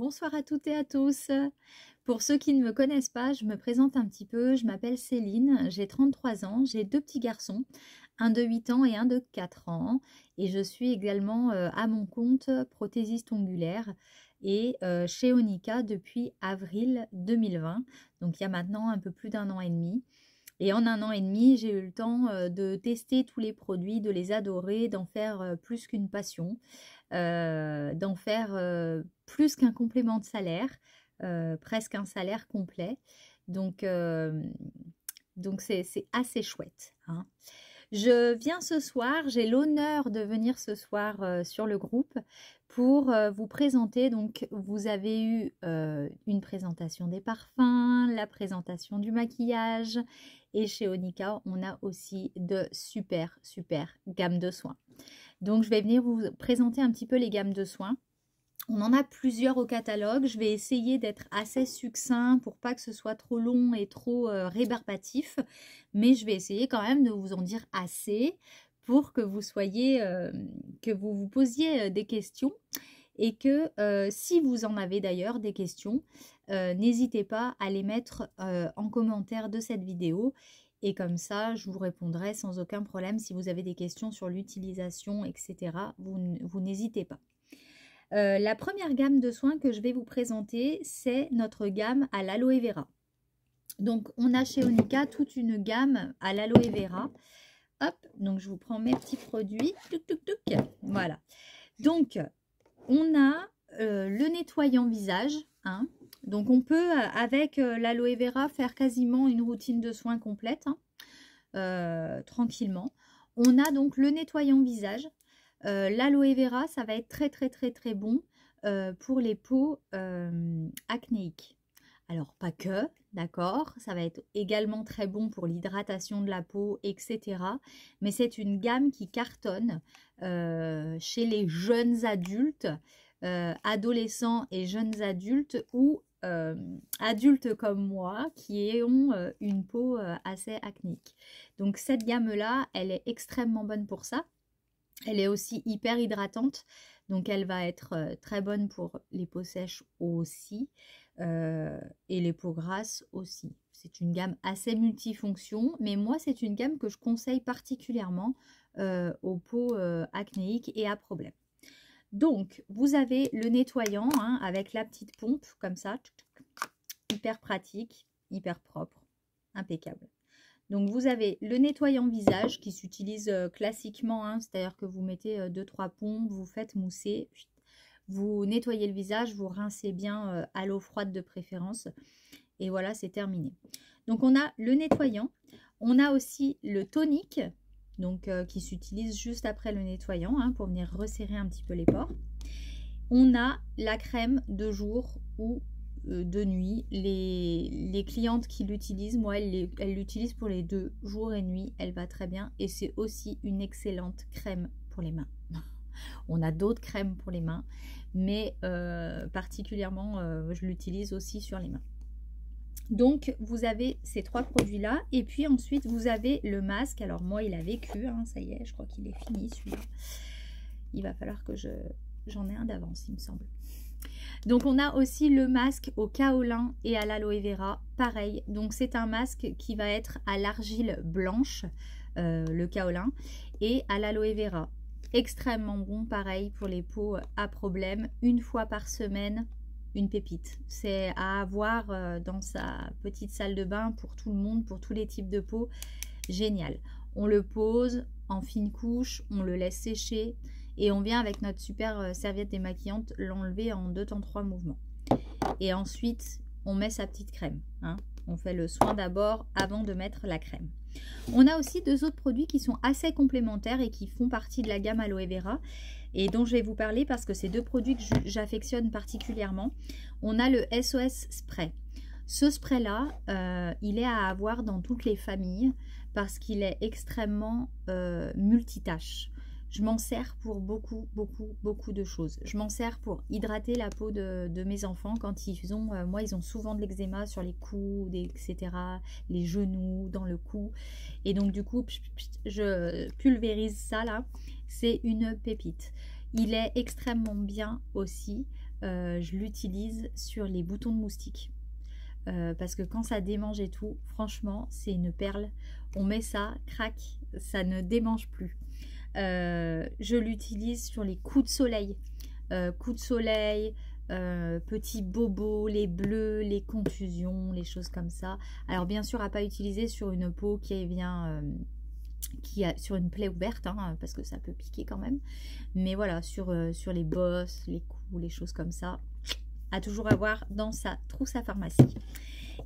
Bonsoir à toutes et à tous. Pour ceux qui ne me connaissent pas, je me présente un petit peu. Je m'appelle Céline, j'ai 33 ans, j'ai deux petits garçons, un de 8 ans et un de 4 ans. Et je suis également à mon compte prothésiste ongulaire et chez Onica depuis avril 2020. Donc il y a maintenant un peu plus d'un an et demi. Et en un an et demi, j'ai eu le temps de tester tous les produits, de les adorer, d'en faire plus qu'une passion, d'en faire plus qu'un complément de salaire, presque un salaire complet. Donc, c'est assez chouette, hein. Je viens ce soir, j'ai l'honneur de venir ce soir sur le groupe pour vous présenter. Donc, vous avez eu une présentation des parfums, la présentation du maquillage. Et chez Onica, on a aussi de super gammes de soins. Donc, je vais venir vous présenter un petit peu les gammes de soins. On en a plusieurs au catalogue. Je vais essayer d'être assez succinct pour pas que ce soit trop long et trop rébarbatif. Mais je vais essayer quand même de vous en dire assez pour que vous soyez, que vous vous posiez des questions. Et que si vous en avez d'ailleurs des questions, n'hésitez pas à les mettre en commentaire de cette vidéo. Et comme ça, je vous répondrai sans aucun problème. Si vous avez des questions sur l'utilisation, etc., vous n'hésitez pas. La première gamme de soins que je vais vous présenter, c'est notre gamme à l'aloe vera. Donc, on a chez Onica toute une gamme à l'aloe vera. Hop, donc je vous prends mes petits produits. Touc, touc, touc. Voilà. Donc, on a le nettoyant visage, hein. Donc, on peut, avec l'aloe vera, faire quasiment une routine de soins complète, hein, tranquillement. On a donc le nettoyant visage. L'aloe vera, ça va être très bon pour les peaux acnéiques. Alors, pas que, d'accord, ça va être également très bon pour l'hydratation de la peau, etc. Mais c'est une gamme qui cartonne chez les jeunes adultes, adolescents et jeunes adultes ou adultes comme moi qui ont une peau assez acnéique. Donc, cette gamme-là, elle est extrêmement bonne pour ça. Elle est aussi hyper hydratante, donc elle va être très bonne pour les peaux sèches aussi et les peaux grasses aussi. C'est une gamme assez multifonction, mais moi c'est une gamme que je conseille particulièrement aux peaux acnéiques et à problème. Donc vous avez le nettoyant hein, avec la petite pompe comme ça, hyper pratique, hyper propre, impeccable. Donc, vous avez le nettoyant visage qui s'utilise classiquement, hein, c'est-à-dire que vous mettez 2-3 pompes, vous faites mousser, vous nettoyez le visage, vous rincez bien à l'eau froide de préférence. Et voilà, c'est terminé. Donc, on a le nettoyant. On a aussi le tonique, donc qui s'utilise juste après le nettoyant hein, pour venir resserrer un petit peu les pores. On a la crème de jour ou de nuit. Les clientes qui l'utilisent, moi elles l'utilisent pour les 2 jours et nuit, elle va très bien et c'est aussi une excellente crème pour les mains. On a d'autres crèmes pour les mains mais particulièrement je l'utilise aussi sur les mains. Donc vous avez ces 3 produits là et puis ensuite vous avez le masque. Alors moi il a vécu hein, ça y est, je crois qu'il est fini celui-là. Il va falloir que j'en ai un d'avance il me semble. Donc on a aussi le masque au kaolin et à l'aloe vera, pareil. Donc c'est un masque qui va être à l'argile blanche, le kaolin, et à l'aloe vera. Extrêmement bon, pareil pour les peaux à problème. Une fois par semaine, une pépite. C'est à avoir dans sa petite salle de bain pour tout le monde, pour tous les types de peau. Génial. On le pose en fine couche, on le laisse sécher. Et on vient avec notre super serviette démaquillante l'enlever en 2 temps 3 mouvements. Et ensuite, on met sa petite crème. Hein. On fait le soin d'abord avant de mettre la crème. On a aussi 2 autres produits qui sont assez complémentaires et qui font partie de la gamme aloe vera. Et dont je vais vous parler parce que c'est 2 produits que j'affectionne particulièrement. On a le SOS Spray. Ce spray-là, il est à avoir dans toutes les familles parce qu'il est extrêmement multitâche. Je m'en sers pour beaucoup de choses. Je m'en sers pour hydrater la peau de mes enfants quand ils ont, moi ils ont souvent de l'eczéma sur les coudes, etc. Les genoux, dans le cou. Et donc du coup, je pulvérise ça là. C'est une pépite. Il est extrêmement bien aussi je l'utilise sur les boutons de moustique. Parce que quand ça démange et tout, franchement, c'est une perle. On met ça, crac, ça ne démange plus. Je l'utilise sur les coups de soleil. Petits bobos, les bleus, les contusions, les choses comme ça. Alors bien sûr, à pas utiliser sur une peau qui a sur une plaie ouverte, hein, parce que ça peut piquer quand même. Mais voilà, sur les bosses, les coups, les choses comme ça, à toujours avoir dans sa trousse à pharmacie.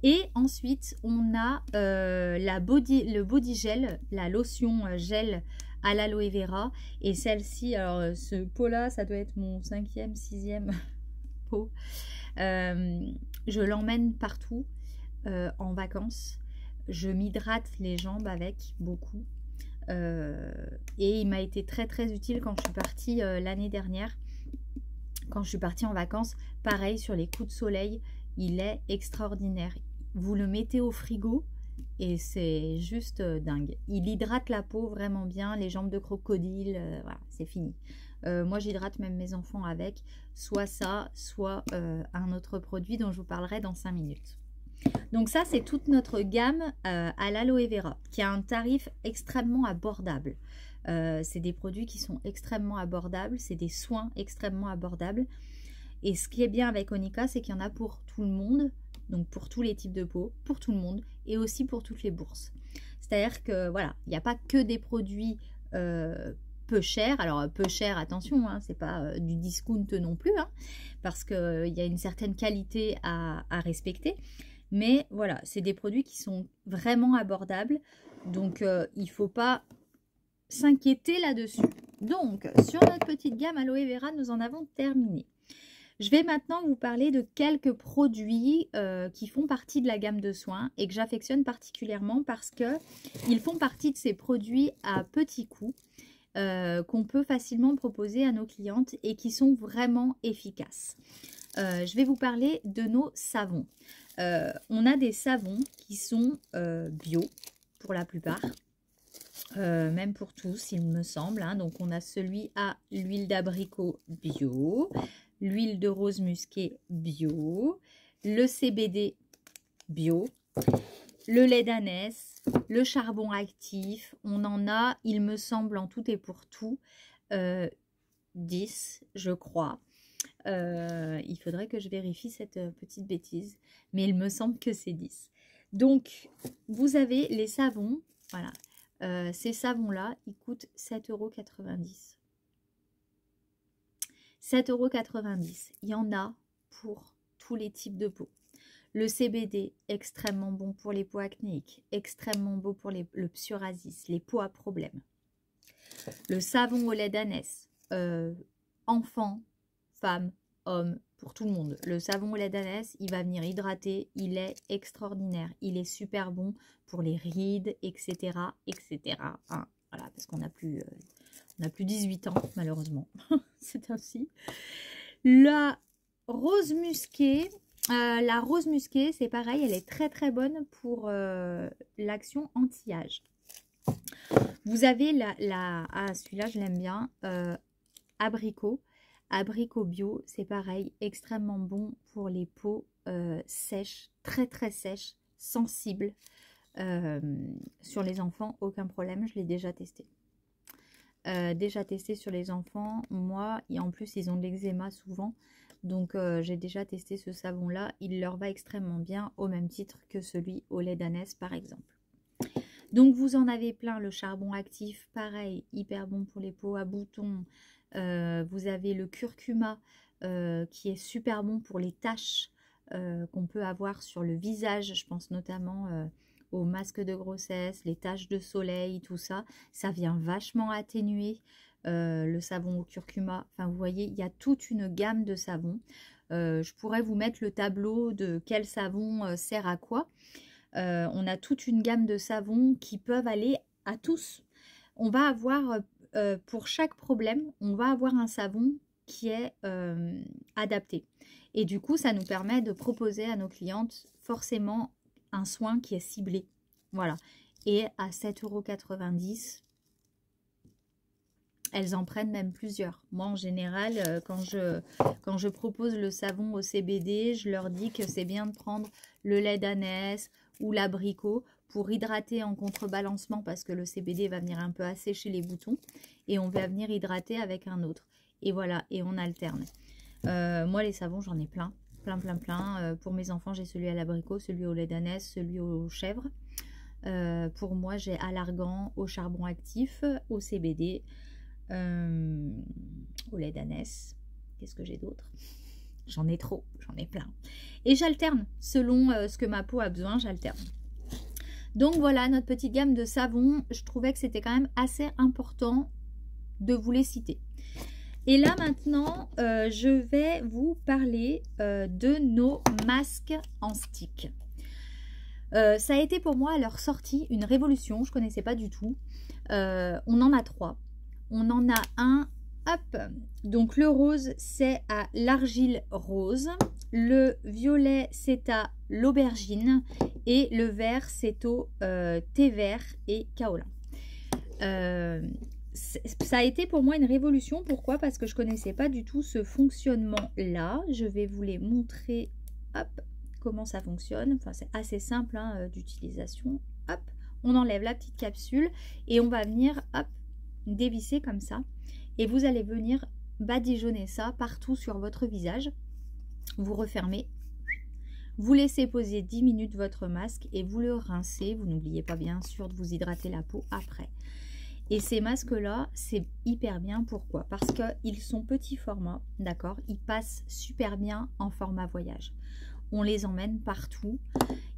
Et ensuite, on a le body gel, la lotion gel à l'aloe vera. Et celle-ci, alors ce pot-là, ça doit être mon 5e, 6e pot. Je l'emmène partout en vacances. Je m'hydrate les jambes avec beaucoup. Et il m'a été très très utile quand je suis partie l'année dernière. Quand je suis partie en vacances, pareil, sur les coups de soleil, il est extraordinaire. Vous le mettez au frigo et c'est juste dingue. Il hydrate la peau vraiment bien, les jambes de crocodile, voilà, c'est fini. Moi, j'hydrate même mes enfants avec, soit ça, soit un autre produit dont je vous parlerai dans 5 minutes. Donc ça, c'est toute notre gamme à l'aloe vera, qui a un tarif extrêmement abordable. C'est des produits qui sont extrêmement abordables, c'est des soins extrêmement abordables. Et ce qui est bien avec Onika, c'est qu'il y en a pour tout le monde, donc pour tous les types de peau, pour tout le monde, et aussi pour toutes les bourses. C'est-à-dire que voilà, il n'y a pas que des produits peu chers. Alors peu chers, attention, hein, c'est pas du discount non plus, hein, parce qu'il y a une certaine qualité à respecter. Mais voilà, c'est des produits qui sont vraiment abordables, donc il ne faut pas s'inquiéter là-dessus. Donc, sur notre petite gamme aloe vera, nous en avons terminé. Je vais maintenant vous parler de quelques produits qui font partie de la gamme de soins et que j'affectionne particulièrement parce qu'ils font partie de ces produits à petits coûts qu'on peut facilement proposer à nos clientes et qui sont vraiment efficaces. Je vais vous parler de nos savons. On a des savons qui sont bio pour la plupart. Même pour tous, il me semble, hein. Donc on a celui à l'huile d'abricot bio, l'huile de rose musquée bio, le CBD bio, le lait d'ânesse, le charbon actif. On en a, il me semble, en tout et pour tout 10, je crois. Il faudrait que je vérifie cette petite bêtise, mais il me semble que c'est 10. Donc vous avez les savons, voilà. Ces savons-là, ils coûtent 7,90 €. 7,90 €. Il y en a pour tous les types de peau. Le CBD, extrêmement bon pour les peaux acnéiques, extrêmement beau pour le psoriasis, les peaux à problème. Le savon au lait d'ânesse, enfants, femmes, hommes, pour tout le monde. Le savon au lait d'ânesse, il va venir hydrater, il est extraordinaire. Il est super bon pour les rides, etc. etc. Hein, voilà, parce qu'on n'a plus, 18 ans, malheureusement. C'est ainsi. La rose musquée, c'est pareil, elle est très très bonne pour l'action anti-âge. Vous avez celui-là je l'aime bien, abricot. Abricot bio, c'est pareil, extrêmement bon pour les peaux sèches, très très sèches, sensibles. Sur les enfants, aucun problème, je l'ai déjà testé. Déjà testé sur les enfants, moi, et en plus ils ont de l'eczéma souvent, donc j'ai déjà testé ce savon-là, il leur va extrêmement bien, au même titre que celui au lait d'ânesse par exemple. Donc vous en avez plein, le charbon actif, pareil, hyper bon pour les peaux à boutons. Vous avez le curcuma qui est super bon pour les taches qu'on peut avoir sur le visage. Je pense notamment aux masques de grossesse, les taches de soleil, tout ça. Ça vient vachement atténuer le savon au curcuma. Enfin, vous voyez, il y a toute une gamme de savons. Je pourrais vous mettre le tableau de quel savon sert à quoi. On a toute une gamme de savons qui peuvent aller à tous. On va avoir... pour chaque problème, on va avoir un savon qui est adapté. Et du coup, ça nous permet de proposer à nos clientes forcément un soin qui est ciblé. Voilà. Et à 7,90 €, elles en prennent même plusieurs. Moi, en général, quand je propose le savon au CBD, je leur dis que c'est bien de prendre le lait d'ânesse ou l'abricot pour hydrater en contrebalancement parce que le CBD va venir un peu assécher les boutons et on va venir hydrater avec un autre. Et voilà, et on alterne. Moi, les savons, j'en ai plein. Pour mes enfants, j'ai celui à l'abricot, celui au lait d'ânesse, celui aux chèvres. Pour moi, j'ai à l'argan, au charbon actif, au CBD, au lait d'ânesse. Qu'est-ce que j'ai d'autre? J'en ai trop, j'en ai plein. Et j'alterne, selon ce que ma peau a besoin, j'alterne. Donc voilà, notre petite gamme de savons. Je trouvais que c'était quand même assez important de vous les citer. Et là maintenant, je vais vous parler de nos masques en stick. Ça a été pour moi à leur sortie une révolution, je ne connaissais pas du tout. On en a 3. On en a un, hop, donc le rose c'est à l'argile rose, le violet c'est à l'aubergine et le vert c'est au thé vert et kaolin. Ça a été pour moi une révolution. Pourquoi? Parce que je ne connaissais pas du tout ce fonctionnement-là. Je vais vous les montrer, hop, comment ça fonctionne. Enfin, c'est assez simple hein, d'utilisation. Hop, on enlève la petite capsule et on va venir, hop, dévisser comme ça. Et vous allez venir badigeonner ça partout sur votre visage. Vous refermez. Vous laissez poser 10 minutes votre masque et vous le rincez. Vous n'oubliez pas bien sûr de vous hydrater la peau après. Et ces masques-là, c'est hyper bien. Pourquoi? Parce qu'ils sont petits format, d'accord? Ils passent super bien en format voyage. On les emmène partout.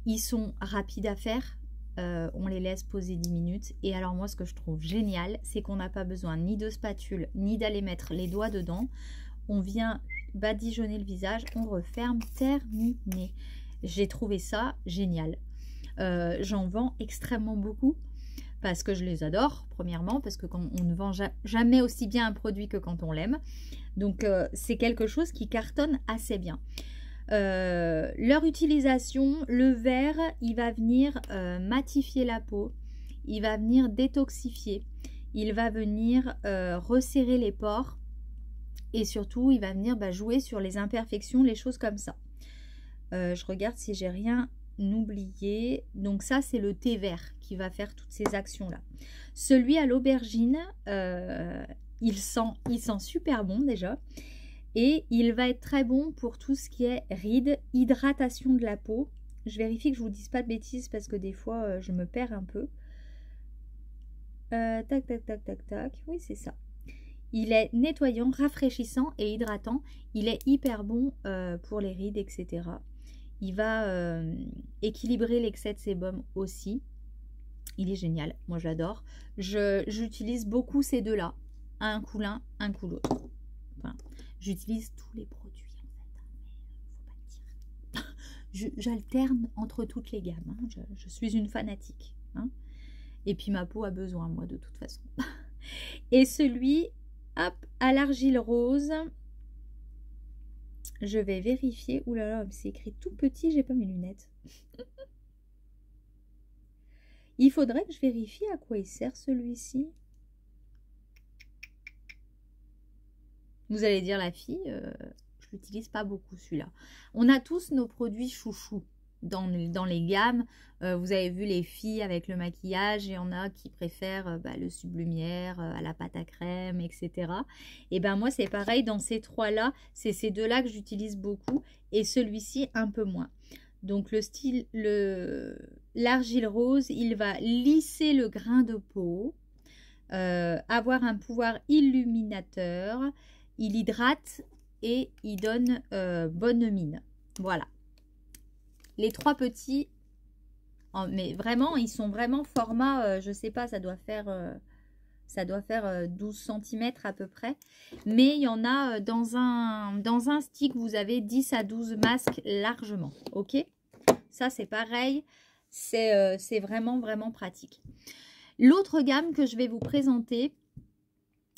Ils sont rapides à faire. On les laisse poser 10 minutes. Et alors moi, ce que je trouve génial, c'est qu'on n'a pas besoin ni de spatule, ni d'aller mettre les doigts dedans. On vient badigeonner le visage, on referme, terminé. J'ai trouvé ça génial. J'en vends extrêmement beaucoup. Parce que je les adore, premièrement, parce que quand on ne vend jamais aussi bien un produit que quand on l'aime. Donc, c'est quelque chose qui cartonne assez bien. Leur utilisation, le vert, il va venir matifier la peau, il va venir détoxifier, il va venir resserrer les pores et surtout, il va venir jouer sur les imperfections, les choses comme ça. Je regarde si j'ai rien oublié. Donc ça, c'est le thé vert qui va faire toutes ces actions-là. Celui à l'aubergine, il sent super bon déjà. Et il va être très bon pour tout ce qui est rides, hydratation de la peau. Je vérifie que je ne vous dise pas de bêtises parce que des fois, je me perds un peu. Tac, tac, tac, tac, tac. Oui, c'est ça. Il est nettoyant, rafraîchissant et hydratant. Il est hyper bon pour les rides, etc. Il va équilibrer l'excès de sébum aussi. Il est génial. Moi, j'adore. J'utilise beaucoup ces deux-là. Un coup l'un, un coup l'autre. Enfin, j'utilise tous les produits, en fait. Mais faut pas le dire. J'alterne entre toutes les gammes. Hein. Je suis une fanatique. Hein. Et puis, ma peau a besoin, moi, de toute façon. Et celui, hop, à l'argile rose... Je vais vérifier. Ouh là là, c'est écrit tout petit, j'ai pas mes lunettes. Il faudrait que je vérifie à quoi il sert celui-ci. Vous allez dire la fille, je l'utilise pas beaucoup celui-là. On a tous nos produits chouchous dans les gammes. Vous avez vu les filles avec le maquillage, il y en a qui préfèrent le sublumière à la pâte à crème, etc. Et ben moi c'est pareil, dans ces trois-là, c'est ces deux-là que j'utilise beaucoup et celui-ci un peu moins. Donc l'argile rose, il va lisser le grain de peau, avoir un pouvoir illuminateur, il hydrate et il donne bonne mine. Voilà. Les trois petits, mais vraiment, ils sont vraiment format, je sais pas, ça doit faire 12 cm à peu près. Mais il y en a dans un stick, vous avez 10 à 12 masques largement. Ok? Ça, c'est pareil. C'est vraiment, vraiment pratique. L'autre gamme que je vais vous présenter,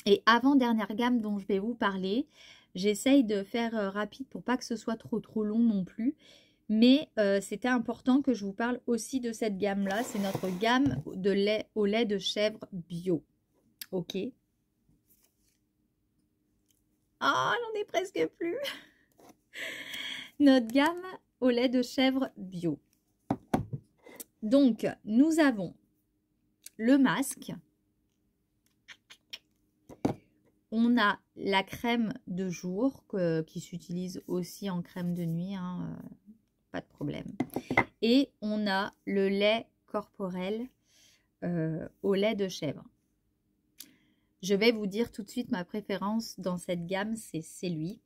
et avant-dernière gamme dont je vais vous parler, j'essaye de faire rapide pour pas que ce soit trop long non plus. Mais c'était important que je vous parle aussi de cette gamme-là. C'est notre gamme de lait au lait de chèvre bio. Ok. Oh, j'en ai presque plus. Notre gamme au lait de chèvre bio. Donc, nous avons le masque. On a la crème de jour qui s'utilise aussi en crème de nuit, hein, pas de problème. Et on a le lait corporel au lait de chèvre. Je vais vous dire tout de suite ma préférence dans cette gamme, c'est lui.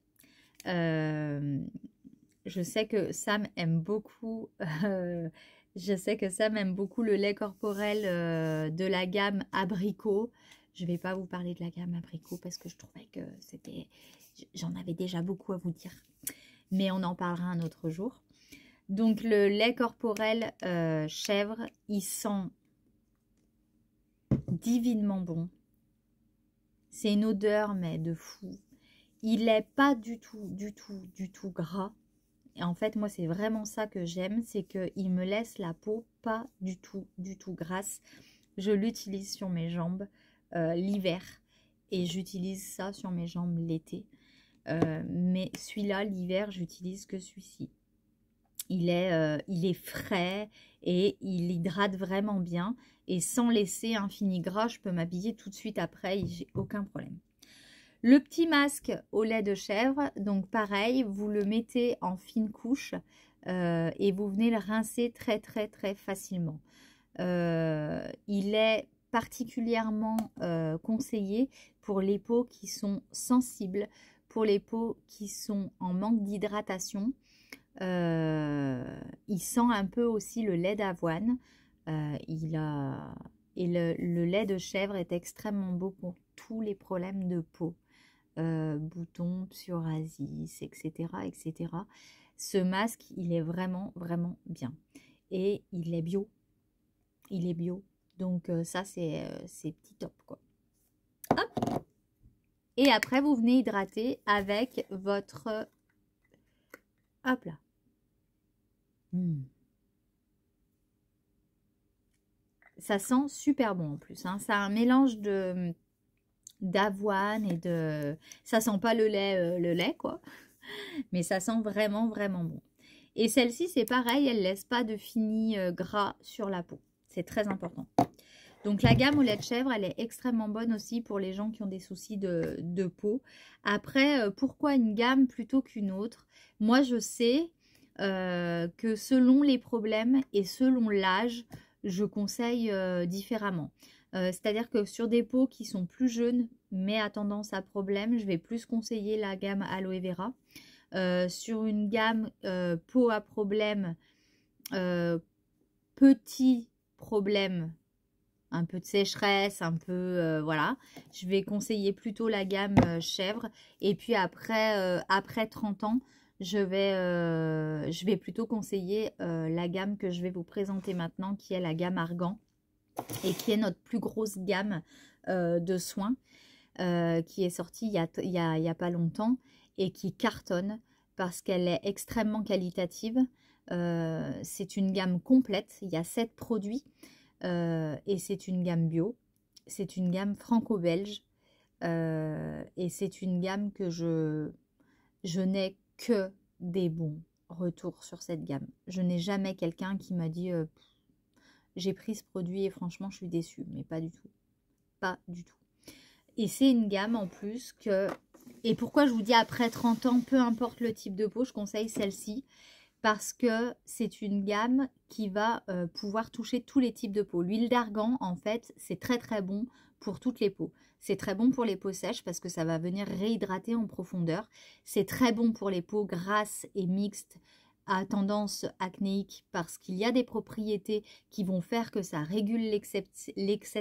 Je sais que Sam aime beaucoup. Je sais que Sam aime beaucoup le lait corporel de la gamme abricot. Je ne vais pas vous parler de la gamme abricot parce que je trouvais que c'était... J'en avais déjà beaucoup à vous dire. Mais on en parlera un autre jour. Donc le lait corporel chèvre, il sent divinement bon. C'est une odeur mais de fou. Il n'est pas du tout gras. Et en fait, moi, c'est vraiment ça que j'aime, c'est qu'il me laisse la peau pas du tout grasse. Je l'utilise sur mes jambes l'hiver et j'utilise ça sur mes jambes l'été. Mais celui-là, l'hiver, j'utilise que celui-ci. Il est frais et il hydrate vraiment bien. Et sans laisser un fini gras, je peux m'habiller tout de suite après, j'ai aucun problème. Le petit masque au lait de chèvre, donc pareil, vous le mettez en fine couche et vous venez le rincer très facilement. Il est particulièrement conseillé pour les peaux qui sont sensibles, pour les peaux qui sont en manque d'hydratation. Il sent un peu aussi le lait d'avoine. Et le lait de chèvre est extrêmement beau pour tous les problèmes de peau. Boutons, psoriasis, etc. Ce masque, il est vraiment bien. Et il est bio. Il est bio. Donc ça, c'est petit top, quoi. Hop. Et après, vous venez hydrater avec votre... Hop là. Ça sent super bon en plus. Hein. Ça a un mélange d'avoine et de... Ça sent pas le lait quoi. Mais ça sent vraiment bon. Et celle-ci, c'est pareil, elle laisse pas de fini gras sur la peau. C'est très important. Donc la gamme au lait de chèvre, elle est extrêmement bonne aussi pour les gens qui ont des soucis de peau. Après, pourquoi une gamme plutôt qu'une autre? Moi, je sais que selon les problèmes et selon l'âge, je conseille différemment. C'est-à-dire que sur des peaux qui sont plus jeunes, mais à tendance à problème, je vais plus conseiller la gamme Aloe Vera. Sur une gamme peau à problème, petit problème, un peu de sécheresse, un peu, voilà. Je vais conseiller plutôt la gamme chèvre. Et puis après 30 ans, je vais plutôt conseiller la gamme que je vais vous présenter maintenant, qui est la gamme Argan. Et qui est notre plus grosse gamme de soins, qui est sortie il y a pas longtemps et qui cartonne parce qu'elle est extrêmement qualitative. C'est une gamme complète, il y a 7 produits et c'est une gamme bio, c'est une gamme franco-belge et c'est une gamme que je n'ai que des bons retours sur cette gamme. Je n'ai jamais quelqu'un qui m'a dit j'ai pris ce produit et franchement je suis déçue, mais pas du tout. Pas du tout. Et c'est une gamme en plus que... Et pourquoi je vous dis après 30 ans, peu importe le type de peau, je conseille celle-ci. Parce que c'est une gamme qui va pouvoir toucher tous les types de peau. L'huile d'argan, en fait, c'est très bon pour toutes les peaux. C'est très bon pour les peaux sèches parce que ça va venir réhydrater en profondeur. C'est très bon pour les peaux grasses et mixtes à tendance acnéique parce qu'il y a des propriétés qui vont faire que ça régule l'excès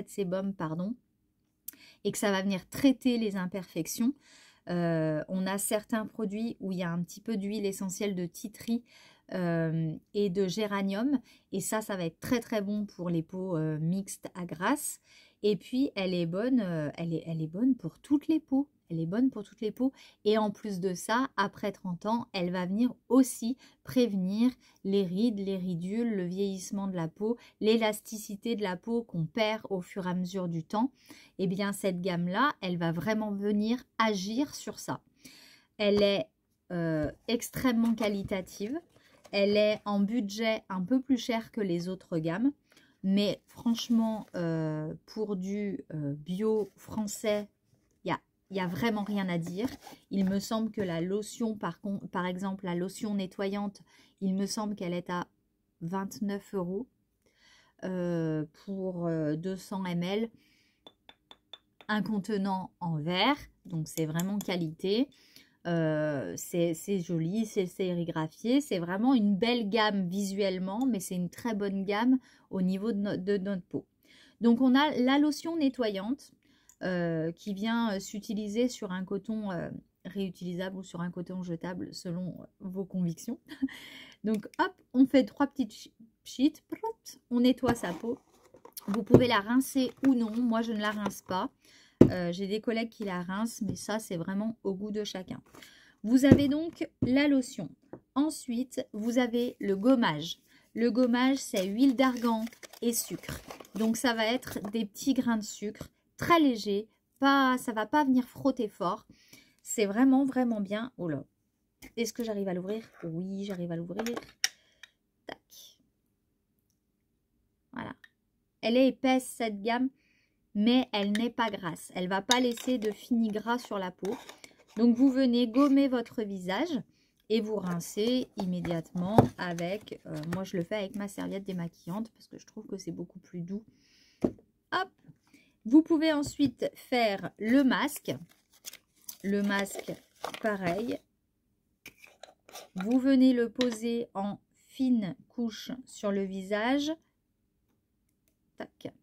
de sébum, pardon, et que ça va venir traiter les imperfections. On a certains produits où il y a un petit peu d'huile essentielle de titri et de géranium, et ça va être très bon pour les peaux mixtes à grasses. Et puis elle est bonne, elle est bonne pour toutes les peaux. Elle est bonne pour toutes les peaux. Et en plus de ça, après 30 ans, elle va venir aussi prévenir les rides, les ridules, le vieillissement de la peau, l'élasticité de la peau qu'on perd au fur et à mesure du temps. Et bien cette gamme-là, elle va vraiment venir agir sur ça. Elle est extrêmement qualitative. Elle est en budget un peu plus cher que les autres gammes. Mais franchement, pour du bio français, il y a vraiment rien à dire. Il me semble que la lotion, par exemple, la lotion nettoyante, il me semble qu'elle est à 29 € pour 200 ml. Un contenant en verre, donc c'est vraiment qualité. C'est joli, c'est sérigraphié. C'est vraiment une belle gamme visuellement, mais c'est une très bonne gamme au niveau de notre peau. Donc on a la lotion nettoyante qui vient s'utiliser sur un coton réutilisable ou sur un coton jetable selon vos convictions. Donc hop, on fait 3 petites sheets, on nettoie sa peau. Vous pouvez la rincer ou non, moi je ne la rince pas. J'ai des collègues qui la rincent, mais ça c'est vraiment au goût de chacun. Vous avez donc la lotion. Ensuite, vous avez le gommage. Le gommage, c'est huile d'argan et sucre. Donc ça va être des petits grains de sucre, très légers. Ça ne va pas venir frotter fort. C'est vraiment, vraiment bien. Oh là, est-ce que j'arrive à l'ouvrir? Oui, j'arrive à l'ouvrir. Tac. Voilà. Elle est épaisse, cette gamme, mais elle n'est pas grasse. Elle ne va pas laisser de fini gras sur la peau. Donc, vous venez gommer votre visage et vous rincez immédiatement avec... moi, je le fais avec ma serviette démaquillante parce que je trouve que c'est beaucoup plus doux. Hop. Vous pouvez ensuite faire le masque. Le masque, pareil. Vous venez le poser en fine couche sur le visage. Tac.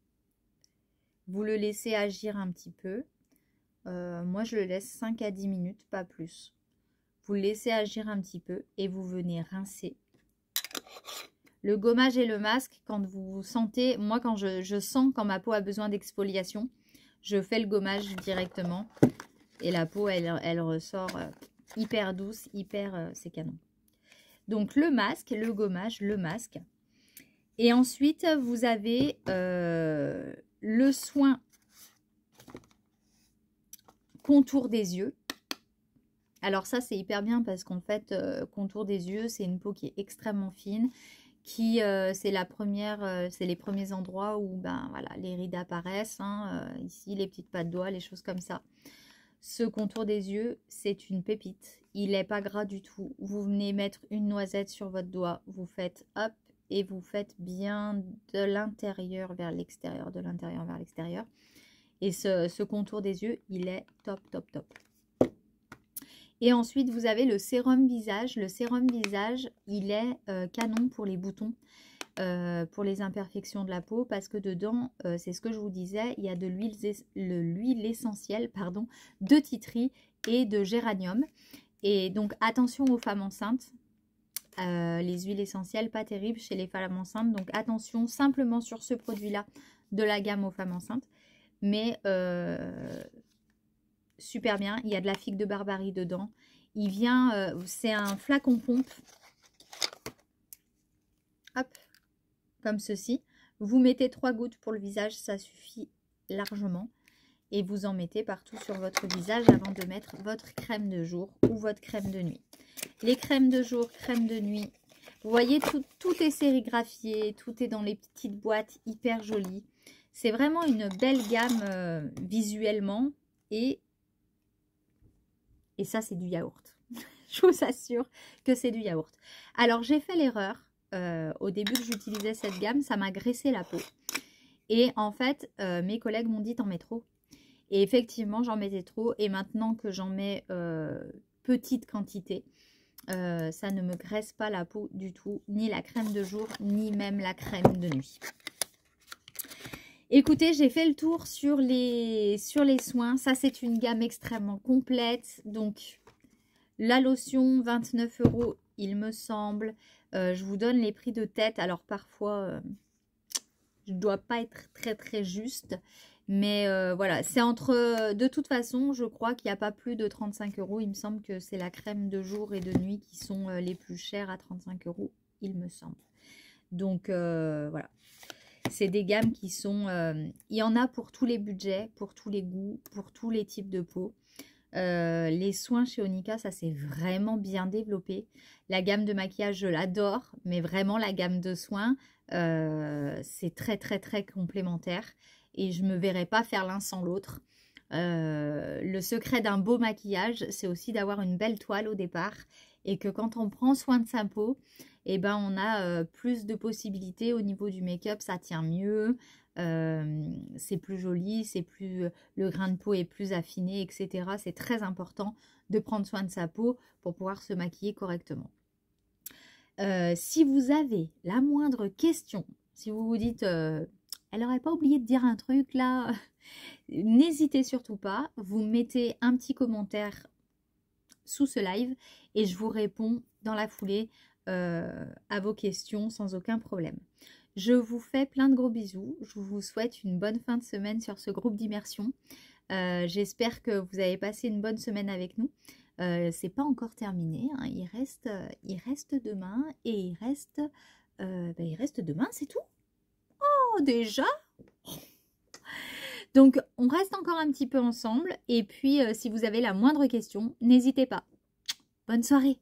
Vous le laissez agir un petit peu. Moi, je le laisse 5 à 10 minutes, pas plus. Vous le laissez agir un petit peu et vous venez rincer. Le gommage et le masque, quand vous sentez... Moi, quand je sens quand ma peau a besoin d'exfoliation, je fais le gommage directement. Et la peau, elle ressort hyper douce, hyper... c'est canon. Donc, le masque, le gommage, le masque. Et ensuite, vous avez le soin contour des yeux. Alors ça, c'est hyper bien parce qu'en fait, contour des yeux, c'est une peau qui est extrêmement fine, qui c'est les premiers endroits où ben voilà, les rides apparaissent, hein, ici les petites pattes de doigts, les choses comme ça. Ce contour des yeux, c'est une pépite. Il n'est pas gras du tout. Vous venez mettre une noisette sur votre doigt, vous faites hop et vous faites bien de l'intérieur vers l'extérieur, de l'intérieur vers l'extérieur. Et ce contour des yeux, il est top, top, top. Et ensuite, vous avez le sérum visage. Le sérum visage, il est canon pour les boutons, pour les imperfections de la peau, parce que dedans, c'est ce que je vous disais, il y a de l'huile essentielle, pardon, de titri et de géranium. Et donc, attention aux femmes enceintes. Les huiles essentielles, pas terribles chez les femmes enceintes. Donc, attention simplement sur ce produit-là de la gamme aux femmes enceintes. Mais super bien, il y a de la figue de Barbarie dedans. Il vient, c'est un flacon pompe. Hop, comme ceci. Vous mettez 3 gouttes pour le visage, ça suffit largement. Et vous en mettez partout sur votre visage avant de mettre votre crème de jour ou votre crème de nuit. Les crèmes de jour, crème de nuit, vous voyez, tout est sérigraphié, tout est dans les petites boîtes hyper jolies. C'est vraiment une belle gamme visuellement et ça, c'est du yaourt. Je vous assure que c'est du yaourt. Alors, j'ai fait l'erreur. Au début que j'utilisais cette gamme, ça m'a graissé la peau. Et en fait, mes collègues m'ont dit, t'en mets trop. Et effectivement, j'en mettais trop. Et maintenant que j'en mets petite quantité, ça ne me graisse pas la peau du tout. Ni la crème de jour, ni même la crème de nuit. Écoutez, j'ai fait le tour sur les soins. Ça, c'est une gamme extrêmement complète. Donc, la lotion, 29 €, il me semble. Je vous donne les prix de tête. Alors, parfois, je ne dois pas être très, très juste. Mais voilà, c'est entre... de toute façon, je crois qu'il n'y a pas plus de 35 €. Il me semble que c'est la crème de jour et de nuit qui sont les plus chères à 35 €, il me semble. Donc, voilà. C'est des gammes qui sont... il y en a pour tous les budgets, pour tous les goûts, pour tous les types de peau. Les soins chez Onika, ça s'est vraiment bien développé. La gamme de maquillage, je l'adore, mais vraiment la gamme de soins, c'est très très très complémentaire et je me verrais pas faire l'un sans l'autre. Le secret d'un beau maquillage, c'est aussi d'avoir une belle toile au départ et que quand on prend soin de sa peau, eh ben, on a plus de possibilités au niveau du make-up, ça tient mieux, c'est plus joli, c'est plus, le grain de peau est plus affiné, etc. C'est très important de prendre soin de sa peau pour pouvoir se maquiller correctement. Si vous avez la moindre question, si vous vous dites elle n'aurait pas oublié de dire un truc là, n'hésitez surtout pas, vous mettez un petit commentaire sous ce live et je vous réponds dans la foulée à vos questions sans aucun problème. Je vous fais plein de gros bisous, je vous souhaite une bonne fin de semaine sur ce groupe d'immersion. J'espère que vous avez passé une bonne semaine avec nous. C'est pas encore terminé, hein. Il reste demain et il reste demain, c'est tout. Oh, déjà. Donc, on reste encore un petit peu ensemble. Et puis, si vous avez la moindre question, n'hésitez pas. Bonne soirée.